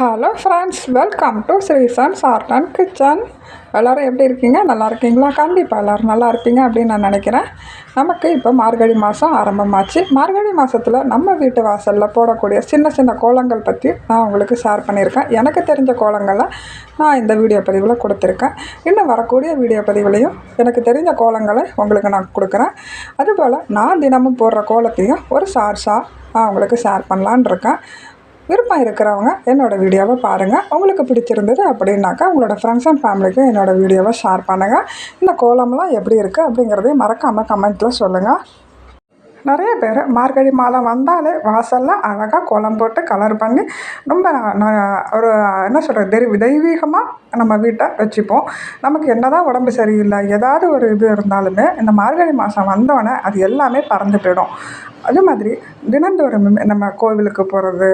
Hello friends, welcome to Sreesan's art and kitchen. எல்லோரும் எப்படி இருக்கீங்க? நல்லா இருக்கீங்களா? கண்டிப்பாக எல்லோரும் நல்லா இருப்பீங்க அப்படின்னு நான் நினைக்கிறேன். நமக்கு இப்போ மார்கழி மாதம் ஆரம்பமாச்சு. மார்கழி மாதத்தில் நம்ம வீட்டு வாசலில் போடக்கூடிய சின்ன சின்ன கோலங்கள் பற்றி நான் உங்களுக்கு ஷேர் பண்ணியிருக்கேன். எனக்கு தெரிஞ்ச கோலங்களை நான் இந்த வீடியோ பதிவில் கொடுத்துருக்கேன். இன்னும் வரக்கூடிய வீடியோ பதிவுலையும் எனக்கு தெரிஞ்ச கோலங்களை உங்களுக்கு நான் கொடுக்குறேன். அதுபோல் நான் தினமும் போடுற கோலத்தையும் ஒரு ஷார்ட்ஸாக நான் உங்களுக்கு ஷேர் பண்ணலான் இருக்கேன். விருப்பம் இருக்கிறவங்க என்னோடய வீடியோவை பாருங்கள். உங்களுக்கு பிடிச்சிருந்தது அப்படின்னாக்கா உங்களோட ஃப்ரெண்ட்ஸ் அண்ட் ஃபேமிலிக்கும் என்னோடய வீடியோவை ஷேர் பண்ணுங்கள். இந்த கோலம்லாம் எப்படி இருக்குது அப்படிங்கிறதையும் மறக்காமல் கமெண்ட்டில் சொல்லுங்கள். நிறைய பேர் மார்கழி மாதம் வந்தாலே வாசலில் அழகாக கோலம் போட்டு கலர் பண்ணி ரொம்ப ஒரு என்ன சொல்கிறது தெய்வீகமாக நம்ம வீட்டை வச்சுப்போம். நமக்கு என்ன தான் உடம்பு சரியில்லை, ஏதாவது ஒரு இது இருந்தாலுமே இந்த மார்கழி மாதம் வந்தோடனே அது எல்லாமே பறந்து போயிடும். அதே மாதிரி தினந்தோறும் நம்ம கோவிலுக்கு போகிறது,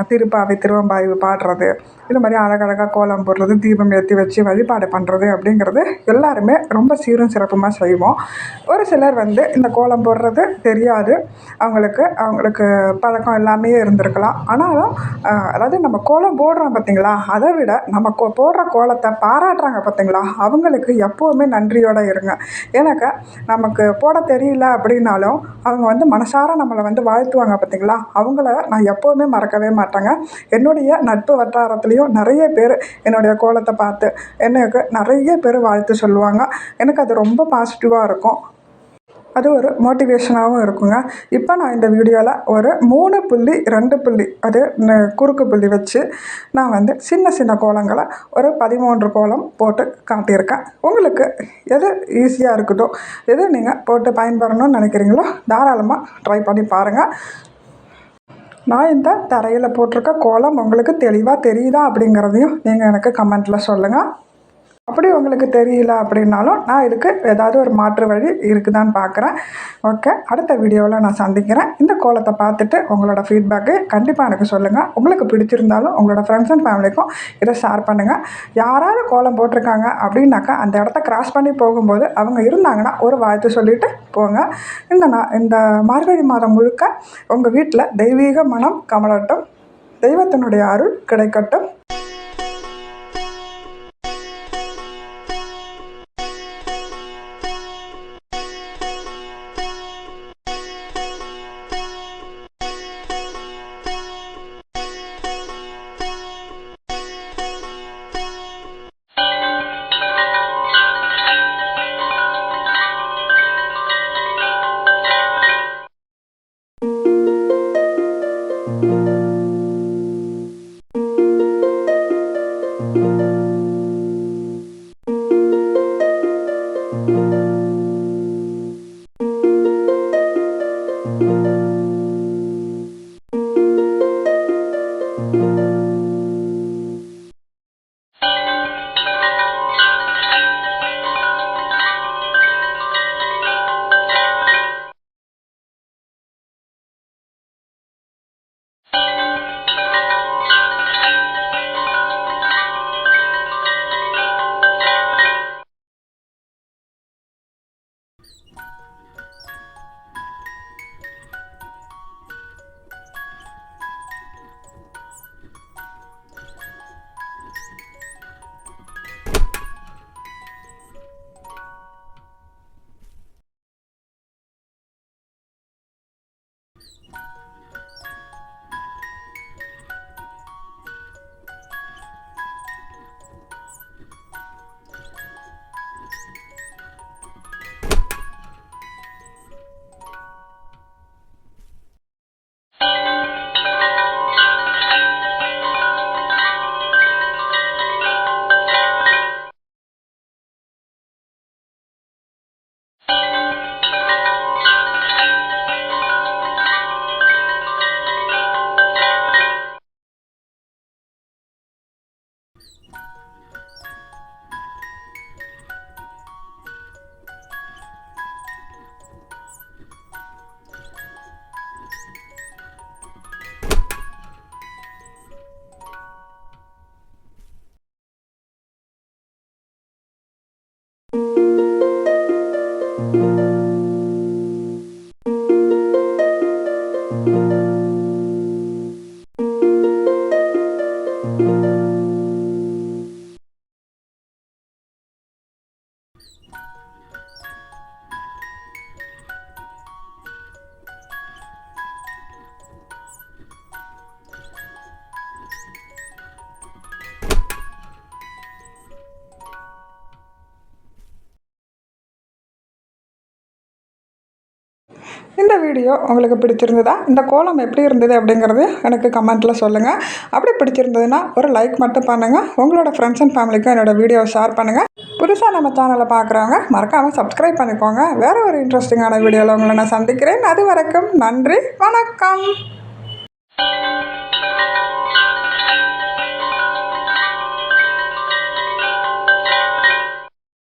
திருப்பாவை திருவம்பாவை பாடுறது, இது மாதிரி அழகழகாக கோலம் போடுறது, தீபம் ஏற்றி வச்சு வழிபாடு பண்ணுறது அப்படிங்கிறது எல்லாருமே ரொம்ப சீரும் சிறப்புமாக செய்வோம். ஒரு சிலர் இந்த கோலம் போடுறது தெரியாது, அவங்களுக்கு பழக்கம் எல்லாமே இருந்திருக்கலாம். ஆனாலும் அதாவது நம்ம கோலம் போடுறோம் பார்த்திங்களா, அதை விட நம்ம போடுற கோலத்தை பாராட்டுறாங்க பார்த்திங்களா, அவங்களுக்கு எப்போவுமே நன்றியோடு இருங்க. ஏன்னாக்கா நமக்கு போட தெரியல அப்படின்னாலும் அவங்க மனசார நம்மளை வாழ்த்துவாங்க பார்த்திங்களா, அவங்கள நான் எப்போவுமே மறக்கவே மாட்டேங்க. என்னுடைய நட்பு வட்டாரத்துலேயும் நிறைய பேர் என்னுடைய கோலத்தை பார்த்து எனக்கு நிறைய பேர் வாழ்த்து சொல்லுவாங்க. எனக்கு அது ரொம்ப பாசிட்டிவாக இருக்கும். அது ஒரு மோட்டிவேஷனாகவும் இருக்குங்க. இப்போ நான் இந்த வீடியோவில் ஒரு 3.2 புள்ளி அது குறுக்கு புள்ளி வச்சு நான் சின்ன சின்ன கோலங்களை ஒரு 13 கோலம் போட்டு காட்டியிருக்கேன். உங்களுக்கு எது ஈஸியாக இருக்குதோ, எது நீங்கள் போட்டு பயன்பெறணும்னு நினைக்கிறீங்களோ தாராளமாக ட்ரை பண்ணி பாருங்கள். நான் இந்த தரையில் போட்டிருக்க கோலம் உங்களுக்கு தெளிவாக தெரியுதா அப்படிங்கிறதையும் நீங்கள் எனக்கு கமெண்ட்டில் சொல்லுங்கள். அப்படி உங்களுக்கு தெரியல அப்படின்னாலும் நான் இதுக்கு ஏதாவது ஒரு மாற்று வழி இருக்குதான்னு பார்க்குறேன். ஓகே, அடுத்த வீடியோவில் நான் சந்திக்கிறேன். இந்த கோலத்தை பார்த்துட்டு உங்களோட ஃபீட்பேக்கு கண்டிப்பாக எனக்கு சொல்லுங்கள். உங்களுக்கு பிடிச்சிருந்தாலும் உங்களோட ஃப்ரெண்ட்ஸ் அண்ட் ஃபேமிலிக்கும் இதை ஷேர் பண்ணுங்கள். யாராவது கோலம் போட்டிருக்காங்க அப்படின்னாக்கா அந்த இடத்த கிராஸ் பண்ணி போகும்போது அவங்க இருந்தாங்கன்னா ஒரு வாழ்த்து சொல்லிவிட்டு போங்க. இந்த மார்கழி மாதம் முழுக்க உங்கள் வீட்டில் தெய்வீக மனம் கமலட்டும், தெய்வத்தினுடைய அருள் கிடைக்கட்டும். இந்த வீடியோ உங்களுக்கு பிடிச்சிருந்ததா? இந்த கோலம் எப்படி இருந்தது அப்படிங்கிறது எனக்கு கமெண்ட்டில் சொல்லுங்கள். அப்படி பிடிச்சிருந்ததுன்னா ஒரு லைக் மட்டும் பண்ணுங்கள். உங்களோட ஃப்ரெண்ட்ஸ் அண்ட் ஃபேமிலிக்கும் என்னோடய வீடியோவை ஷேர் பண்ணுங்கள். புதுசாக நம்ம சேனலை பார்க்குறவங்க மறக்காமல் சப்ஸ்கிரைப் பண்ணிக்கோங்க. வேறு ஒரு இன்ட்ரெஸ்டிங்கான வீடியோவில் உங்களை நான் சந்திக்கிறேன். அது வரைக்கும் நன்றி, வணக்கம்.